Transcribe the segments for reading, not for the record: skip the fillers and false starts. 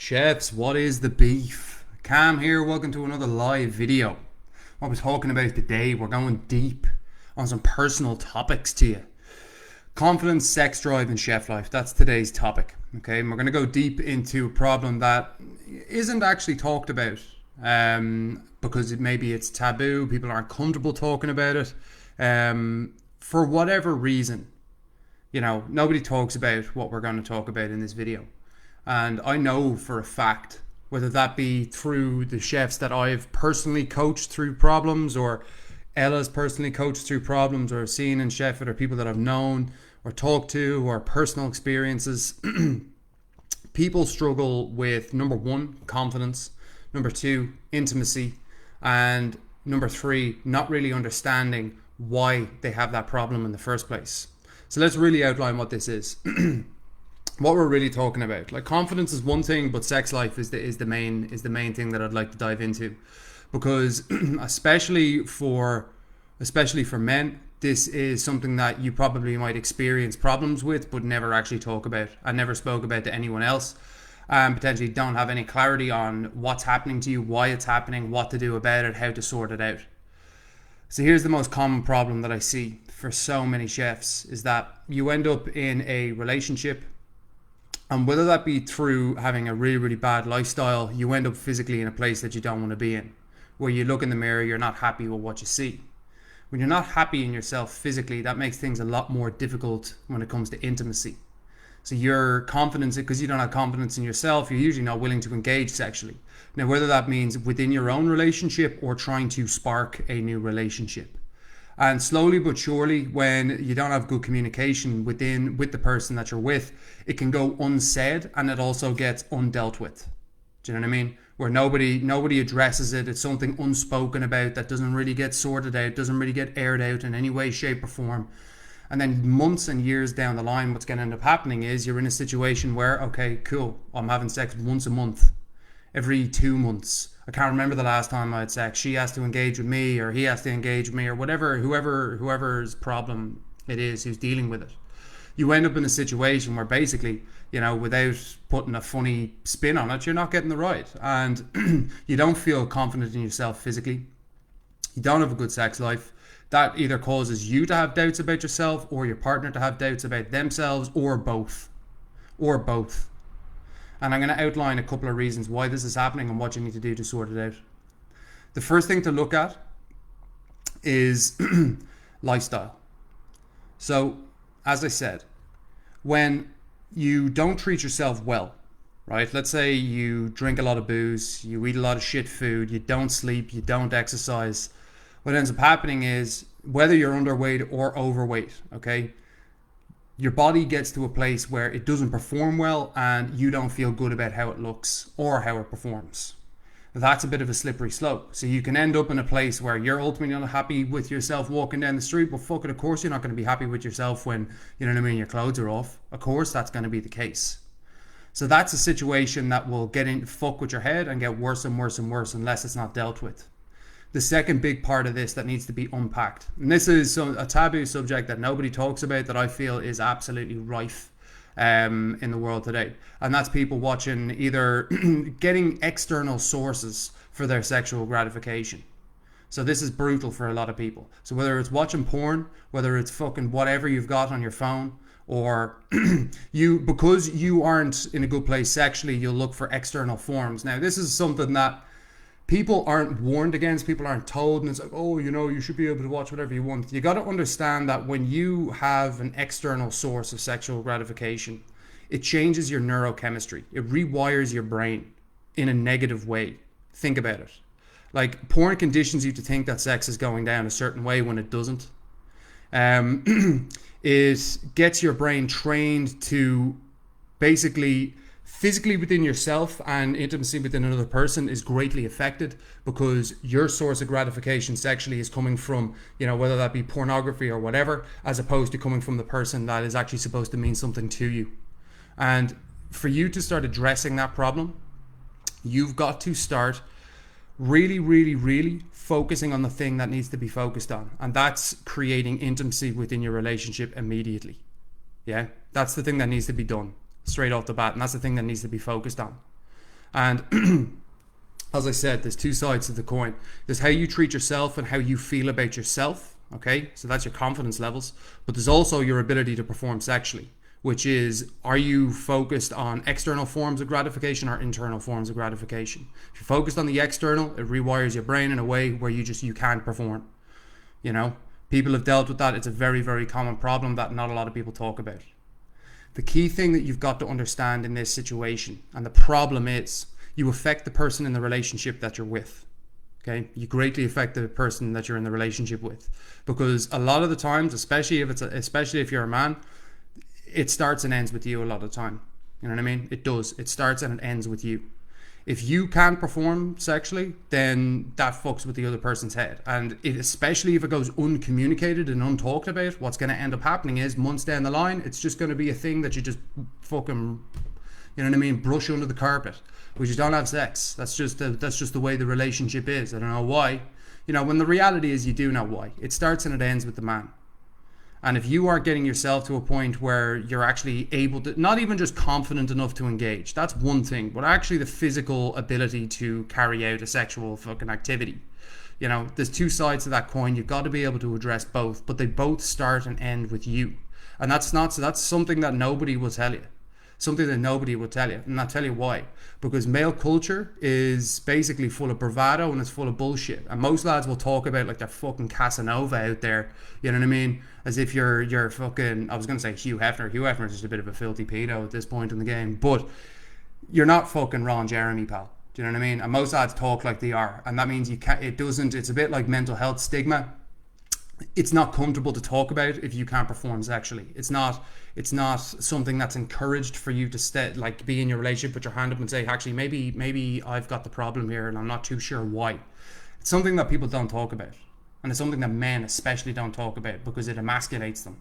Chefs, what is the beef? Cam here, welcome to another live video. What we're talking about today, we're going deep on some personal topics to you. Confidence, sex drive, and chef life. That's today's topic. Okay, and we're going to go deep into a problem that isn't actually talked about because maybe it's taboo, people aren't comfortable talking about it for whatever reason. You know, nobody talks about what we're going to talk about in this video. And I know for a fact, whether that be through the chefs that I've personally coached through problems, or Ella's personally coached through problems, or seen in chef it, or people that I've known or talked to, or personal experiences, people struggle with, number one, confidence, number two, intimacy, and number three, not really understanding why they have that problem in the first place. So let's really outline what this is. What we're really talking about. Like, confidence is one thing, but sex life is the main thing that I'd like to dive into, because especially for men, this is something that you probably might experience problems with, but never actually talk about and never spoke about to anyone else, and potentially don't have any clarity on what's happening to you, why it's happening, what to do about it, how to sort it out. So here's the most common problem that I see for so many chefs, is that you end up in a relationship, and whether that be through having a really, really bad lifestyle, you end up physically in a place that you don't want to be in, where you look in the mirror, you're not happy with what you see. When you're not happy in yourself physically, that makes things a lot more difficult when it comes to intimacy. So your confidence, because you don't have confidence in yourself, you're usually not willing to engage sexually. Now, whether that means within your own relationship or trying to spark a new relationship. And slowly but surely, when you don't have good communication with the person that you're with, it can go unsaid, and it also gets undealt with. Do you know what I mean? Where nobody addresses it. It's something unspoken about that doesn't really get sorted out, doesn't really get aired out in any way, shape, or form. And then months and years down the line, what's going to end up happening is you're in a situation where, okay, cool, I'm having sex once a month, every 2 months. I can't remember the last time I had sex. She has to engage with me, or he has to engage with me, or whatever, whoever's problem it is who's dealing with it. You end up in a situation where basically, you know, without putting a funny spin on it, you're not getting the ride, and you don't feel confident in yourself physically. You don't have a good sex life. That either causes you to have doubts about yourself, or your partner to have doubts about themselves, or both. And I'm going to outline a couple of reasons why this is happening and what you need to do to sort it out. The first thing to look at is lifestyle. So, as I said, when you don't treat yourself well, right? Let's say you drink a lot of booze, you eat a lot of shit food, you don't sleep, you don't exercise. What ends up happening is, whether you're underweight or overweight, okay, your body gets to a place where it doesn't perform well, and you don't feel good about how it looks or how it performs. That's a bit of a slippery slope. So you can end up in a place where you're ultimately not happy with yourself walking down the street. But fuck it, of course you're not going to be happy with yourself when, you know what I mean, your clothes are off. Of course that's going to be the case. So that's a situation that will fuck with your head and get worse and worse and worse unless it's not dealt with. The second big part of this that needs to be unpacked, and this is a taboo subject that nobody talks about, that I feel is absolutely rife in the world today, and that's people watching, either getting external sources for their sexual gratification. So this is brutal for a lot of people. So whether it's watching porn, whether it's fucking whatever you've got on your phone, or because you aren't in a good place sexually, you'll look for external forms. Now, this is something that people aren't warned against, people aren't told, and it's like, oh, you know, you should be able to watch whatever you want. You got to understand that when you have an external source of sexual gratification, it changes your neurochemistry. It rewires your brain in a negative way. Think about it. Like, porn conditions you to think that sex is going down a certain way when it doesn't. It gets your brain trained to basically, physically within yourself, and intimacy within another person is greatly affected, because your source of gratification sexually is coming from, you know, whether that be pornography or whatever, as opposed to coming from the person that is actually supposed to mean something to you. And for you to start addressing that problem, you've got to start really, really, really focusing on the thing that needs to be focused on, and that's creating intimacy within your relationship immediately. Yeah, that's the thing that needs to be done straight off the bat, and that's the thing that needs to be focused on. And as I said, there's two sides to the coin. There's how you treat yourself and how you feel about yourself. Okay, so that's your confidence levels. But there's also your ability to perform sexually, which is, are you focused on external forms of gratification or internal forms of gratification? If you're focused on the external, it rewires your brain in a way where you can't perform. You know, people have dealt with that. It's a very, very common problem that not a lot of people talk about. The key thing that you've got to understand in this situation, and the problem is, you affect the person in the relationship that you're with. Okay, you greatly affect the person that you're in the relationship with, because a lot of the times, especially if you're a man, it starts and ends with you a lot of the time. You know what I mean? It does. It starts and it ends with you. If you can't perform sexually, then that fucks with the other person's head. And especially if it goes uncommunicated and untalked about, what's going to end up happening is, months down the line, it's just going to be a thing that you just fucking, you know what I mean, brush under the carpet. We just don't have sex. That's just the way the relationship is. I don't know why. You know, when the reality is, you do know why. It starts and it ends with the man. And if you aren't getting yourself to a point where you're actually able to, not even just confident enough to engage, that's one thing, but actually the physical ability to carry out a sexual fucking activity. You know, there's two sides to that coin. You've got to be able to address both, but they both start and end with you. And that's something that nobody will tell you. Something that nobody will tell you. And I'll tell you why. Because male culture is basically full of bravado and it's full of bullshit. And most lads will talk about like they're fucking Casanova out there. You know what I mean? As if you're fucking, I was going to say Hugh Hefner. Hugh Hefner is just a bit of a filthy pedo at this point in the game. But you're not fucking Ron Jeremy, pal. Do you know what I mean? And most lads talk like they are. And that means it's a bit like mental health stigma. It's not comfortable to talk about if you can't perform sexually. It's not something that's encouraged for you to be in your relationship, put your hand up and say, actually, maybe I've got the problem here and I'm not too sure why. It's something that people don't talk about. And it's something that men especially don't talk about because it emasculates them.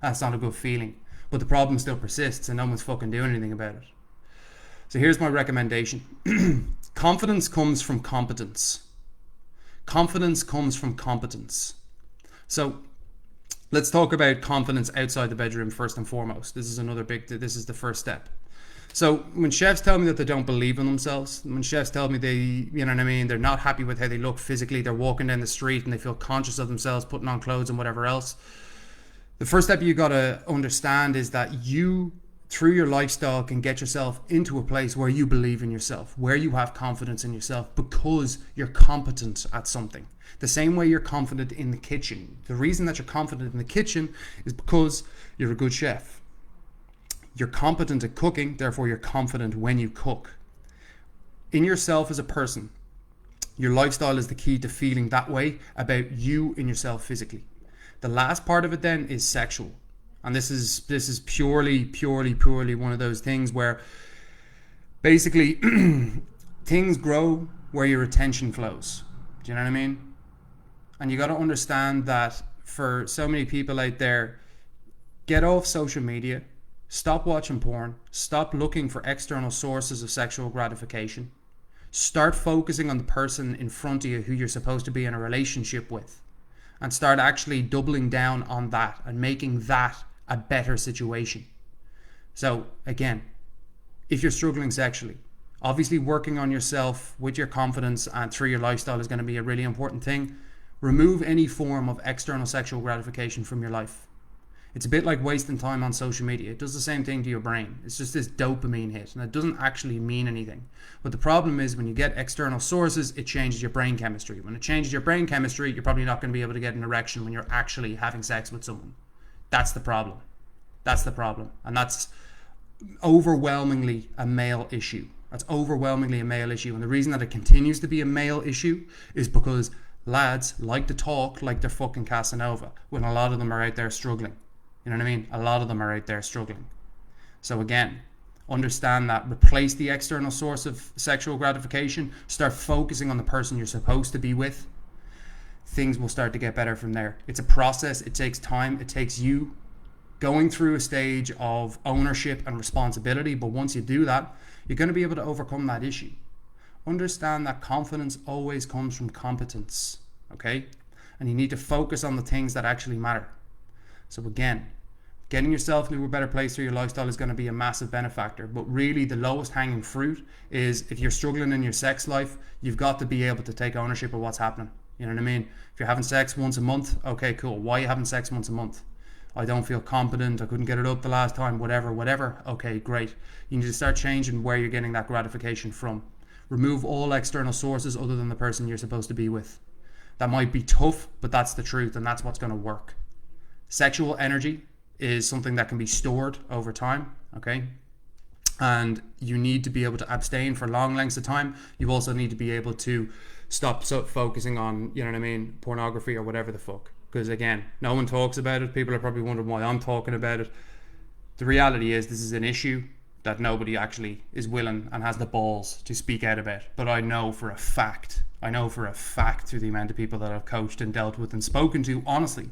That's not a good feeling. But the problem still persists and no one's fucking doing anything about it. So here's my recommendation. Confidence comes from competence. Confidence comes from competence. So let's talk about confidence outside the bedroom first and foremost. This is the first step. So when chefs tell me that they don't believe in themselves, when chefs tell me they're not happy with how they look physically, they're walking down the street and they feel conscious of themselves, putting on clothes and whatever else, the first step you got to understand is that you, through your lifestyle, can get yourself into a place where you believe in yourself, where you have confidence in yourself because you're competent at something. The same way you're confident in the kitchen. The reason that you're confident in the kitchen is because you're a good chef. You're competent at cooking, therefore you're confident when you cook. In yourself as a person, your lifestyle is the key to feeling that way about you and yourself physically. The last part of it then is sexual. And this is purely one of those things where basically things grow where your attention flows. Do you know what I mean? And you got to understand that for so many people out there, get off social media, stop watching porn, stop looking for external sources of sexual gratification, start focusing on the person in front of you who you're supposed to be in a relationship with, and start actually doubling down on that and making that a better situation. So again, if you're struggling sexually, obviously working on yourself with your confidence and through your lifestyle is going to be a really important thing. Remove any form of external sexual gratification from your life. It's a bit like wasting time on social media. It does the same thing to your brain. It's just this dopamine hit and it doesn't actually mean anything. But the problem is when you get external sources, it changes your brain chemistry. When it changes your brain chemistry, you're probably not going to be able to get an erection when you're actually having sex with someone. That's the problem. That's the problem. And that's overwhelmingly a male issue. That's overwhelmingly a male issue. And the reason that it continues to be a male issue is because lads like to talk like they're fucking Casanova when a lot of them are out there struggling. You know what I mean? A lot of them are out there struggling. So again, understand that. Replace the external source of sexual gratification. Start focusing on the person you're supposed to be with. Things will start to get better from there. It's a process. It takes time. It takes you going through a stage of ownership and responsibility. But once you do that, you're going to be able to overcome that issue. Understand that confidence always comes from competence. Okay? And you need to focus on the things that actually matter. So again, Getting yourself into a better place through your lifestyle is going to be a massive benefactor. But really, the lowest hanging fruit is if you're struggling in your sex life, you've got to be able to take ownership of what's happening. You know what I mean? If you're having sex once a month, okay, cool. Why are you having sex once a month? I don't feel competent. I couldn't get it up the last time. Whatever. Okay, great. You need to start changing where you're getting that gratification from. Remove all external sources other than the person you're supposed to be with. That might be tough, but that's the truth, and that's what's going to work. Sexual energy is something that can be stored over time, okay? And you need to be able to abstain for long lengths of time. You also need to be able to stop focusing on, you know what I mean, pornography or whatever the fuck. Because again, no one talks about it. People are probably wondering why I'm talking about it. The reality is this is an issue that nobody actually is willing and has the balls to speak out about. But I know for a fact through the amount of people that I've coached and dealt with and spoken to, honestly,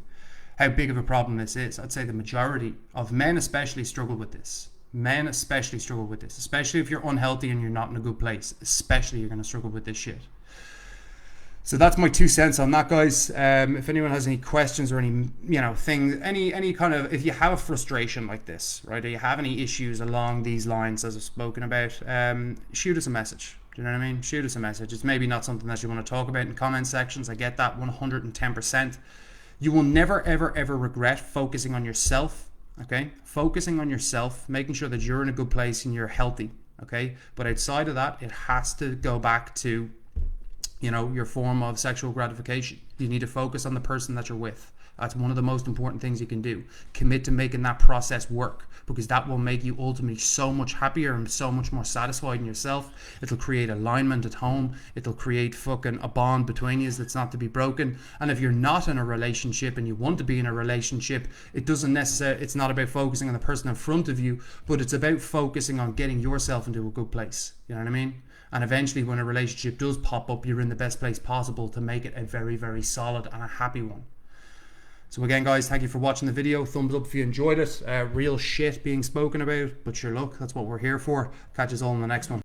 how big of a problem this is. I'd say the majority of men especially struggle with this. Especially if you're unhealthy and you're not in a good place. Especially you're going to struggle with this shit. So that's my 2 cents on that, guys. If anyone has any questions or any, things, any kind of, if you have a frustration like this, right, or you have any issues along these lines as I've spoken about, shoot us a message. Do you know what I mean? Shoot us a message. It's maybe not something that you want to talk about in comment sections. I get that 110%. You will never, ever regret focusing on yourself, okay? Focusing on yourself, making sure that you're in a good place and you're healthy, okay? But outside of that, it has to go back to, your form of sexual gratification. You need to focus on the person that you're with. That's one of the most important things you can do. Commit to making that process work, because that will make you ultimately so much happier and so much more satisfied in yourself. It'll create alignment at home. It'll create fucking a bond between you that's not to be broken. And if you're not in a relationship and you want to be in a relationship, it's not about focusing on the person in front of you, but it's about focusing on getting yourself into a good place. You know what I mean? And eventually when a relationship does pop up, you're in the best place possible to make it a very, very solid and a happy one. So again, guys, thank you for watching the video. Thumbs up if you enjoyed it. Real shit being spoken about, but sure, look, that's what we're here for. Catch us all in the next one.